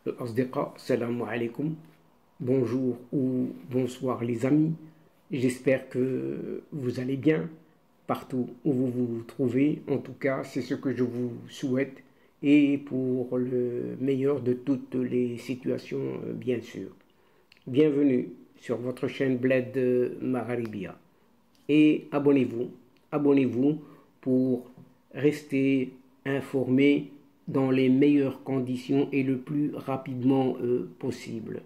Asdiqa, salam alaikum. Bonjour ou bonsoir les amis. J'espère que vous allez bien partout où vous vous trouvez. En tout cas, c'est ce que je vous souhaite et pour le meilleur de toutes les situations, bien sûr. Bienvenue sur votre chaîne Bled Magharibia. Et abonnez-vous pour rester informé dans les meilleures conditions et le plus rapidement possible.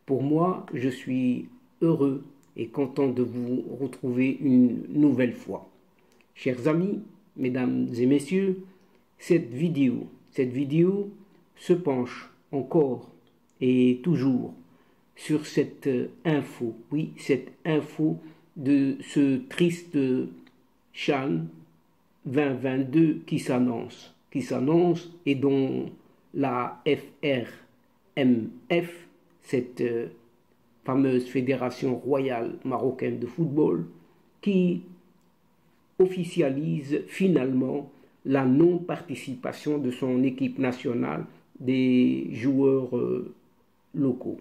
Pour moi, je suis heureux et content de vous retrouver une nouvelle fois. Chers amis, mesdames et messieurs, cette vidéo se penche encore et toujours sur cette info, oui, cette info de ce triste CHAN 2022 qui s'annonce et dont la FRMF, cette fameuse Fédération royale marocaine de football, qui officialise finalement la non-participation de son équipe nationale des joueurs locaux.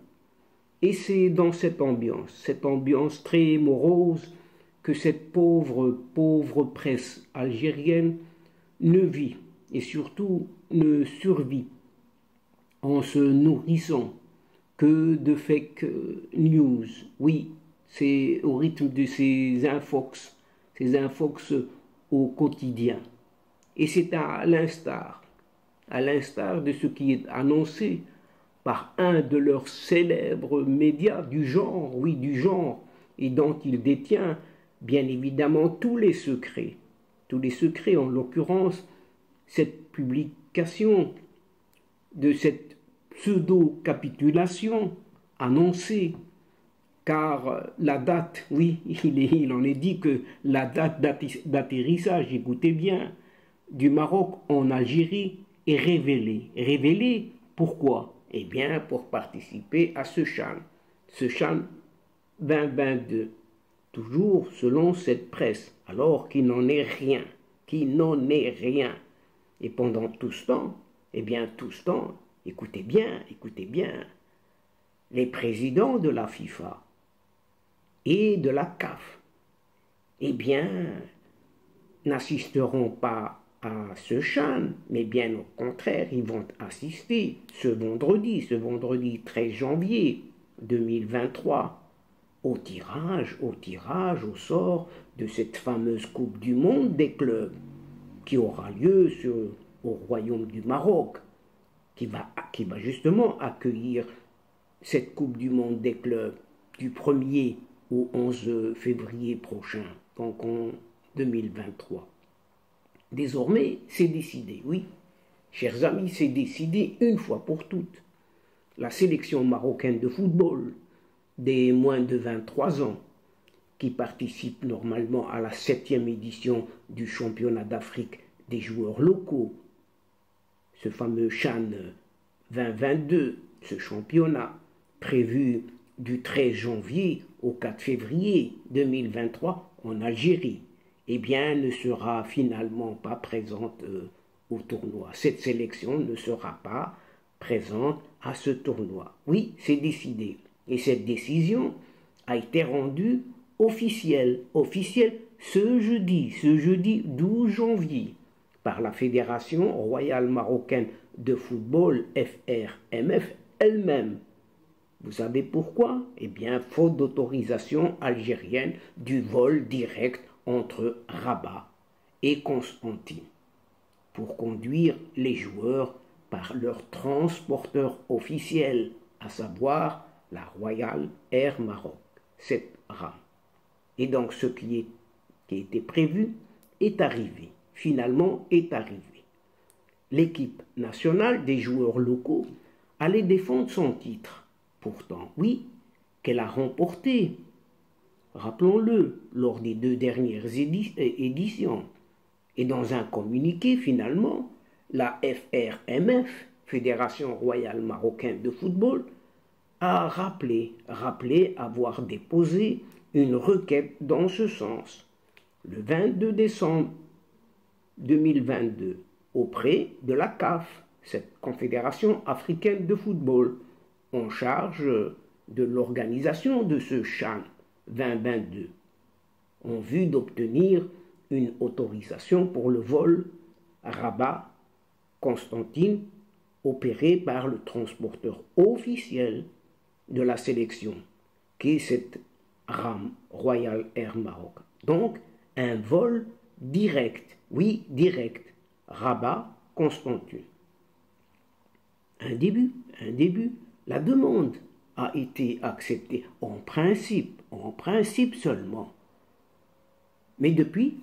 Et c'est dans cette ambiance très morose, que cette pauvre presse algérienne ne vit et surtout ne survit en se nourrissant que de fake news. Oui, c'est au rythme de ces infox au quotidien. Et c'est à l'instar de ce qui est annoncé par un de leurs célèbres médias du genre, et dont il détient bien évidemment tous les secrets, en l'occurrence cette publication de cette pseudo-capitulation annoncée, car la date, oui, il en est dit que la date d'atterrissage, écoutez bien, du Maroc en Algérie est révélée. Révélée pourquoi? Eh bien, pour participer à ce CHAN 2022. Toujours selon cette presse, alors qu'il n'en est rien, Et pendant tout ce temps, écoutez bien, les présidents de la FIFA et de la CAF, n'assisteront pas à ce CHAN, mais bien au contraire, ils vont assister ce vendredi 13 janvier 2023, au tirage au sort de cette fameuse Coupe du Monde des clubs qui aura lieu au Royaume du Maroc, qui va justement accueillir cette Coupe du Monde des clubs du 1er au 11 février prochain, donc en 2023. Désormais, c'est décidé, oui. Chers amis, c'est décidé une fois pour toutes. La sélection marocaine de football des moins de 23 ans, qui participe normalement à la 7e édition du championnat d'Afrique des joueurs locaux, ce fameux CHAN 2022, ce championnat prévu du 13 janvier au 4 février 2023 en Algérie, ne sera finalement pas présente au tournoi. Cette sélection ne sera pas présente à ce tournoi. Oui, c'est décidé. Et cette décision a été rendue officielle ce jeudi 12 janvier par la Fédération royale marocaine de football, FRMF, elle-même. Vous savez pourquoi? Faute d'autorisation algérienne du vol direct entre Rabat et Constantine pour conduire les joueurs par leur transporteur officiel, à savoir la Royal Air Maroc, cette rame. Et donc ce qui était prévu est arrivé, finalement est arrivé. L'équipe nationale des joueurs locaux allait défendre son titre, pourtant oui, qu'elle a remporté, rappelons-le, lors des 2 dernières éditions. Et dans un communiqué, finalement, la FRMF, Fédération royale marocaine de football, a rappelé avoir déposé une requête dans ce sens le 22 décembre 2022 auprès de la CAF, cette confédération africaine de football, en charge de l'organisation de ce CHAN 2022, en vue d'obtenir une autorisation pour le vol Rabat-Constantine opéré par le transporteur officiel de la sélection, qui est cette RAM Royal Air Maroc. Donc, un vol direct, oui, direct, Rabat-Constantine. Un début, la demande a été acceptée en principe seulement. Mais depuis,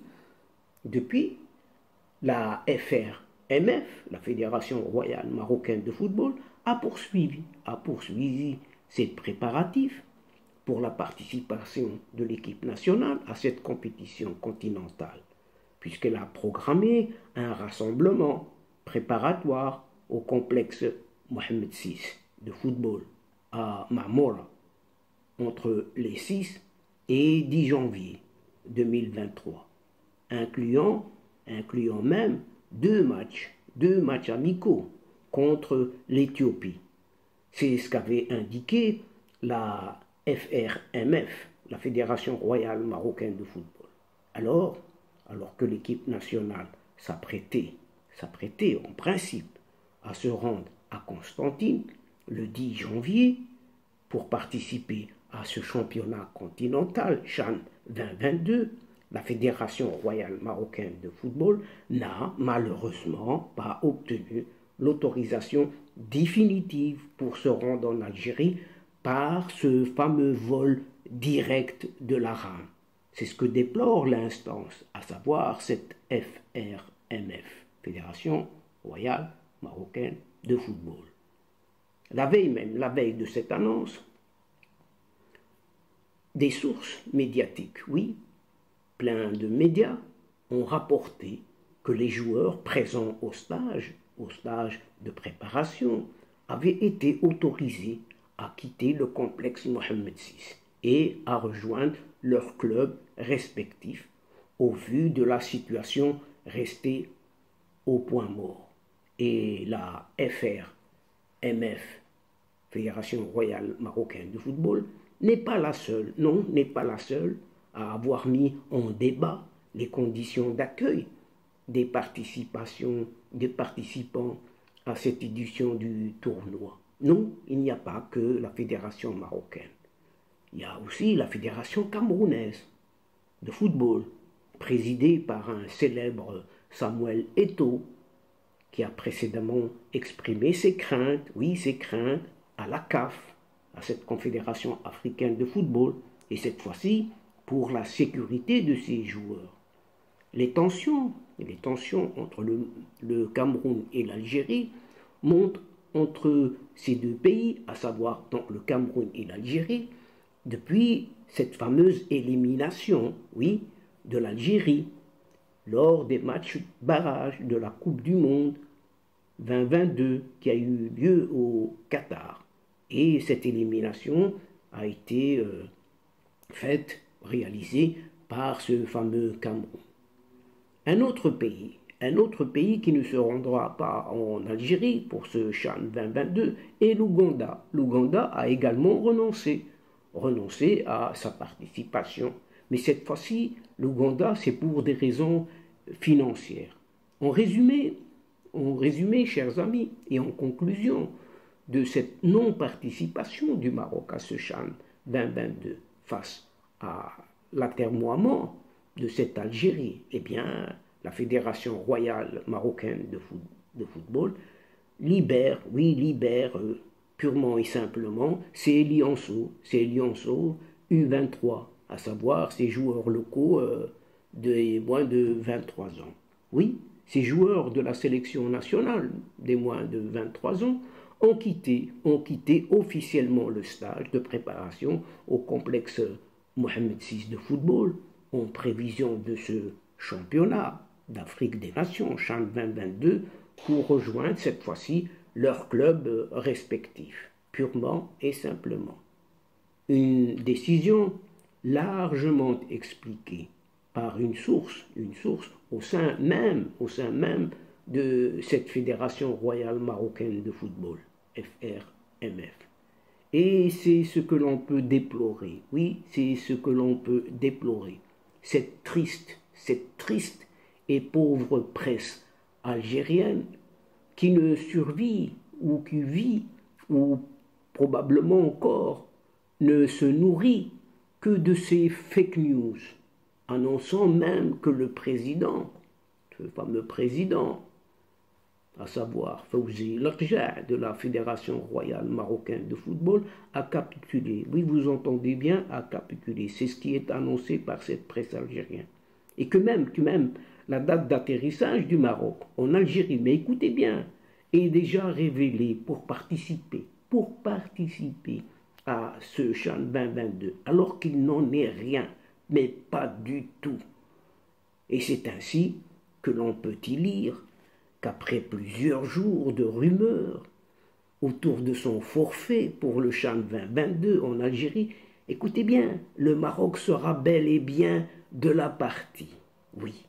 la FRMF, la Fédération Royale Marocaine de Football, a poursuivi ses préparatifs pour la participation de l'équipe nationale à cette compétition continentale, puisqu'elle a programmé un rassemblement préparatoire au complexe Mohamed VI de football à Marmora entre les 6 et 10 janvier 2023, incluant même deux matchs amicaux contre l'Éthiopie. C'est ce qu'avait indiqué la FRMF, la Fédération Royale Marocaine de Football. Alors que l'équipe nationale s'apprêtait en principe à se rendre à Constantine le 10 janvier pour participer à ce championnat continental CHAN 2022, la Fédération Royale Marocaine de Football n'a malheureusement pas obtenu l'autorisation définitive pour se rendre en Algérie par ce fameux vol direct de la RAM. C'est ce que déplore l'instance, à savoir cette FRMF, Fédération Royale Marocaine de Football. La veille de cette annonce, des sources médiatiques, oui, plein de médias, ont rapporté que les joueurs présents au stage de préparation, avaient été autorisés à quitter le complexe Mohamed VI et à rejoindre leurs clubs respectifs au vu de la situation restée au point mort. Et la FRMF, Fédération Royale Marocaine de Football, n'est pas la seule à avoir mis en débat les conditions d'accueil des participants à cette édition du tournoi. Non, il n'y a pas que la fédération marocaine. Il y a aussi la fédération camerounaise de football, présidée par un célèbre Samuel Eto'o, qui a précédemment exprimé ses craintes à la CAF, à cette confédération africaine de football, et cette fois-ci pour la sécurité de ses joueurs. Les tensions entre le Cameroun et l'Algérie montent entre ces deux pays, à savoir donc le Cameroun et l'Algérie, depuis cette fameuse élimination, oui, de l'Algérie lors des matchs barrages de la Coupe du Monde 2022 qui a eu lieu au Qatar. Et cette élimination a été réalisée par ce fameux Cameroun. Un autre pays qui ne se rendra pas en Algérie pour ce CHAN 2022 est l'Ouganda. L'Ouganda a également renoncé à sa participation. Mais cette fois-ci, l'Ouganda, c'est pour des raisons financières. En résumé, chers amis, et en conclusion de cette non-participation du Maroc à ce CHAN 2022 face à l'atermoiement de cette Algérie, eh bien, la Fédération Royale Marocaine de Football libère purement et simplement ses lionceaux U23, à savoir ces joueurs locaux de moins de 23 ans. Oui, ces joueurs de la sélection nationale des moins de 23 ans ont quitté officiellement le stage de préparation au complexe Mohamed VI de football en prévision de ce championnat d'Afrique des Nations, CHAN 2022, pour rejoindre cette fois-ci leurs clubs respectifs, purement et simplement. Une décision largement expliquée par une source au sein même de cette Fédération royale marocaine de football, FRMF. Et c'est ce que l'on peut déplorer, oui, c'est ce que l'on peut déplorer. Cette triste et pauvre presse algérienne qui ne survit ou qui vit ou probablement encore ne se nourrit que de ces fake news, annonçant même que le président, ce fameux président, à savoir Fawzi Larja de la Fédération royale marocaine de football, a capitulé. Oui, vous entendez bien, a capitulé. C'est ce qui est annoncé par cette presse algérienne. Et que même la date d'atterrissage du Maroc en Algérie, mais écoutez bien, est déjà révélée pour participer à ce CHAN 2022, alors qu'il n'en est rien, mais pas du tout. Et c'est ainsi que l'on peut y lire qu'après plusieurs jours de rumeurs autour de son forfait pour le CHAN 2022 en Algérie, écoutez bien, le Maroc sera bel et bien de la partie. Oui,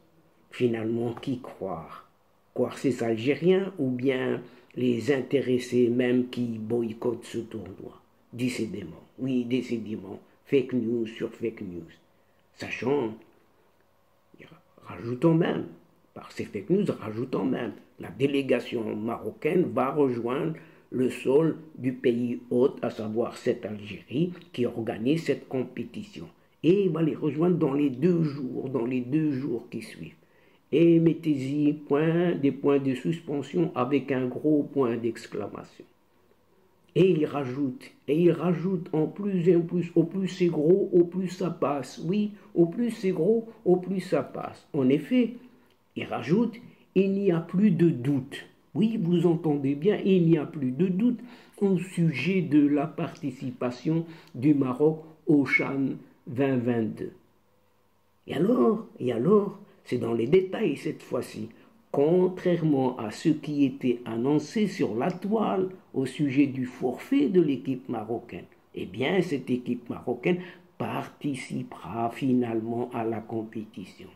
finalement, qui croire? Croire ces Algériens ou bien les intéressés même qui boycottent ce tournoi? Décidément, oui, décidément, fake news sur fake news. Sachant, rajoutons même, par ces fake news, rajoutons même, la délégation marocaine va rejoindre le sol du pays hôte, à savoir cette Algérie, qui organise cette compétition. Et va les rejoindre dans les 2 jours qui suivent. Et mettez-y des points de suspension avec un gros point d'exclamation. Et il rajoute en plus et en plus, au plus c'est gros, au plus ça passe. Oui, au plus c'est gros, au plus ça passe. En effet, il rajoute, il n'y a plus de doute. Oui, vous entendez bien, il n'y a plus de doute au sujet de la participation du Maroc au CHAN 2022. Et alors, c'est dans les détails cette fois-ci. Contrairement à ce qui était annoncé sur la toile au sujet du forfait de l'équipe marocaine, eh bien, cette équipe marocaine participera finalement à la compétition.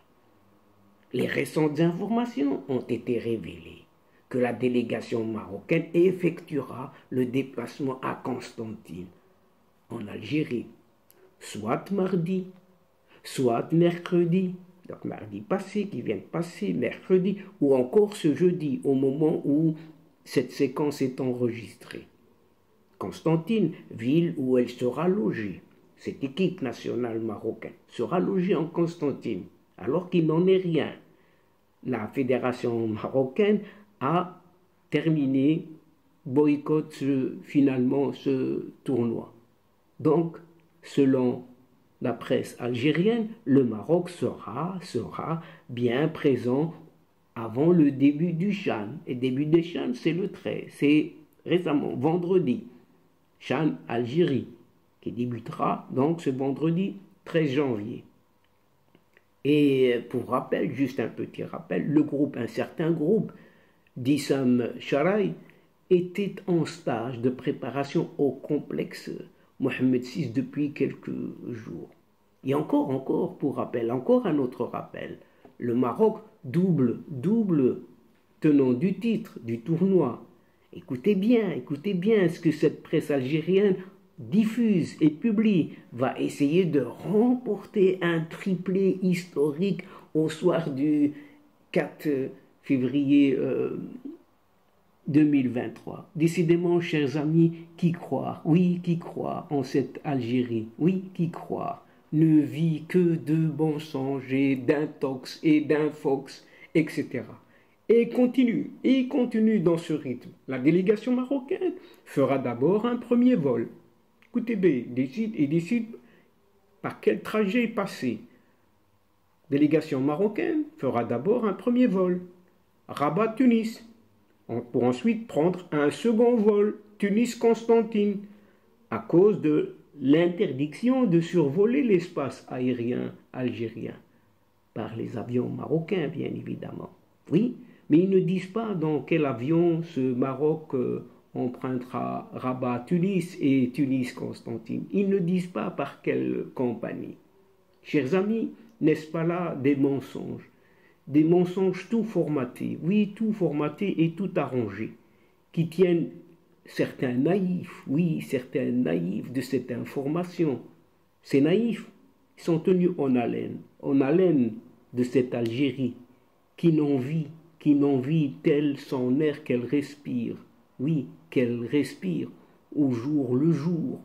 Les récentes informations ont été révélées que la délégation marocaine effectuera le déplacement à Constantine, en Algérie, soit mardi, soit mercredi, donc mardi passé, qui vient de passer, mercredi, ou encore ce jeudi, au moment où cette séquence est enregistrée. Constantine, ville où elle sera logée, cette équipe nationale marocaine sera logée en Constantine, alors qu'il n'en est rien. La fédération marocaine a terminé, boycotte finalement ce tournoi. Donc, selon la presse algérienne, le Maroc sera bien présent avant le début du CHAN. Et début du CHAN, c'est le 13, c'est récemment, vendredi. CHAN Algérie, qui débutera donc ce vendredi 13 janvier. Et pour rappel, juste un petit rappel, un certain groupe d'Issam Charaï était en stage de préparation au complexe Mohamed VI depuis quelques jours. Et encore pour rappel, encore un autre rappel, le Maroc double tenant du titre du tournoi. Écoutez bien ce que cette presse algérienne diffuse et publie, va essayer de remporter un triplé historique au soir du 4 février 2023. Décidément, chers amis, qui croire? Oui, qui croire en cette Algérie? Oui, qui croire? Ne vit que de mensonges et d'intox et d'infox, etc. Et continue dans ce rythme. La délégation marocaine fera d'abord un premier vol. Écoutez bien, décide par quel trajet passer. Délégation marocaine fera d'abord un premier vol. Rabat-Tunis, pour ensuite prendre un second vol, Tunis-Constantine, à cause de l'interdiction de survoler l'espace aérien algérien par les avions marocains, bien évidemment. Oui, mais ils ne disent pas dans quel avion ce Maroc empruntera Rabat-Tunis et Tunis-Constantine. Ils ne disent pas par quelle compagnie. Chers amis, n'est-ce pas là des mensonges? des mensonges tout formatés, oui, tout formaté et tout arrangé, qui tiennent certains naïfs, oui, certains naïfs de cette information. Ces naïfs sont tenus en haleine de cette Algérie qui n'en vit tel son air qu'elle respire, oui, qu'elle respire au jour le jour,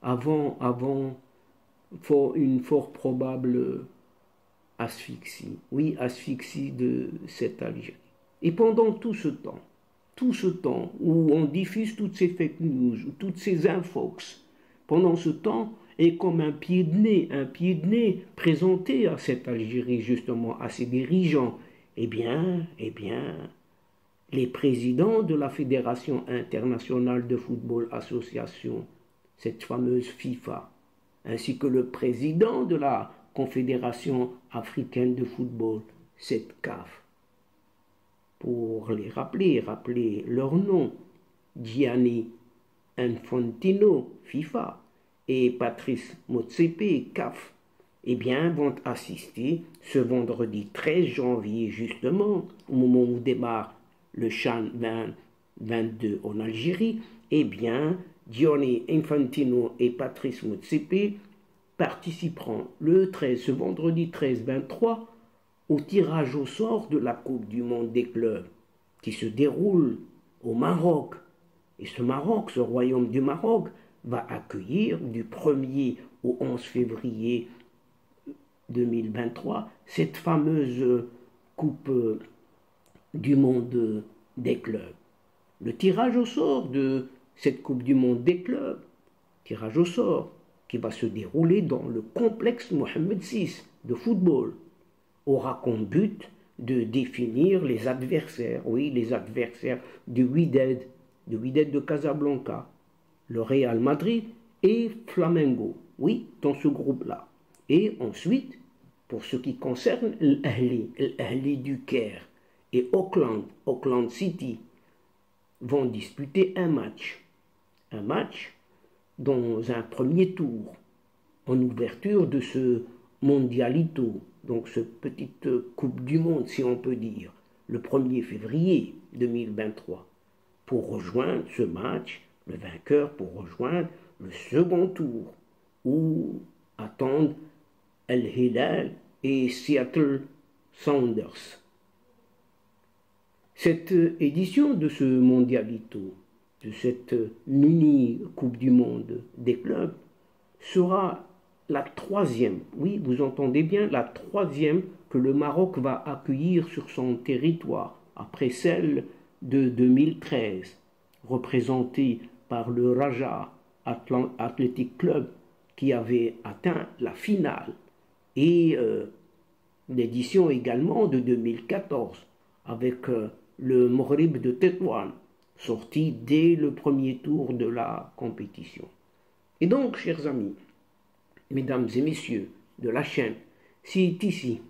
avant une fort probable asphyxie, oui, asphyxie de cette Algérie. Et pendant tout ce temps où on diffuse toutes ces fake news, toutes ces infox, pendant ce temps est comme un pied de nez présenté à cette Algérie, justement, à ses dirigeants. Eh bien, les présidents de la Fédération internationale de football association, cette fameuse FIFA, ainsi que le président de la Confédération africaine de football, cette CAF. Pour les rappeler leur nom, Gianni Infantino, FIFA, et Patrice Motsepe, CAF, eh bien, vont assister ce vendredi 13 janvier, justement, au moment où démarre le CHAN 2022 en Algérie, eh bien, Gianni Infantino et Patrice Motsepe participeront ce vendredi 13-23, au tirage au sort de la Coupe du Monde des clubs, qui se déroule au Maroc. Et ce royaume du Maroc, va accueillir du 1er au 11 février 2023 cette fameuse Coupe du Monde des clubs. Le tirage au sort de cette Coupe du Monde des clubs, tirage au sort qui va se dérouler dans le complexe Mohamed VI de football, aura comme but de définir les adversaires, oui, les adversaires du Wydad de Casablanca, le Real Madrid et Flamengo, oui, dans ce groupe-là. Et ensuite, pour ce qui concerne l'Ahli du Caire et Auckland City, vont disputer un match dans un premier tour, en ouverture de ce Mondialito, donc cette petite Coupe du Monde, si on peut dire, le 1er février 2023, pour rejoindre ce match, le vainqueur pour rejoindre le second tour, où attendent Al Hilal et Seattle Sounders. Cette édition de ce Mondialito, de cette mini Coupe du Monde des clubs, sera la troisième, oui, vous entendez bien, la troisième que le Maroc va accueillir sur son territoire, après celle de 2013, représentée par le Raja Athletic Club, qui avait atteint la finale, et l'édition également de 2014, avec le Maghreb de Tétouan, sorti dès le premier tour de la compétition. Et donc, chers amis, mesdames et messieurs de la chaîne, c'est ici,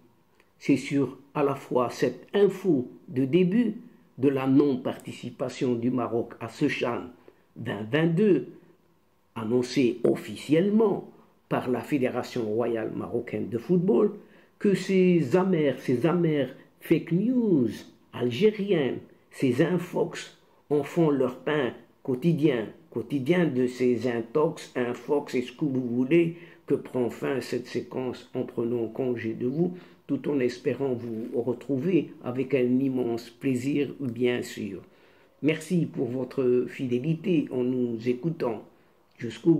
c'est sur à la fois cette info de début de la non-participation du Maroc à ce CHAN 2022, annoncée officiellement par la Fédération royale marocaine de football, que ces amères fake news algériennes, ces infox en font leur pain quotidien de ces intox, infox et ce que vous voulez, que prend fin cette séquence en prenant congé de vous, tout en espérant vous retrouver avec un immense plaisir, bien sûr. Merci pour votre fidélité en nous écoutant jusqu'au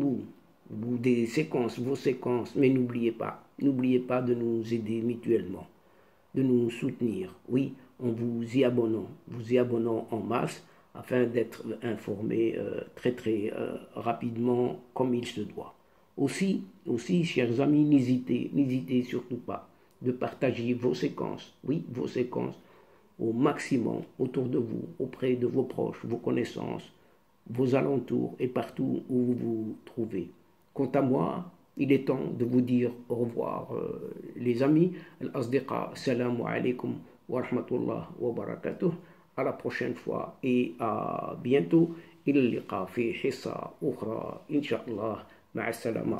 bout des séquences, vos séquences, mais n'oubliez pas de nous aider mutuellement, de nous soutenir, oui, en vous y abonnant en masse, afin d'être informé très rapidement comme il se doit. Aussi, chers amis, n'hésitez surtout pas de partager vos séquences, oui, vos séquences, au maximum autour de vous, auprès de vos proches, vos connaissances, vos alentours et partout où vous vous trouvez. Quant à moi, il est temps de vous dire au revoir, les amis. Al-Asdiqa, salamu alaikum wa rahmatullah wa barakatuh. À la prochaine fois et à bientôt. إلى اللقاء في حصة أخرى إن شاء الله. مع السلامة.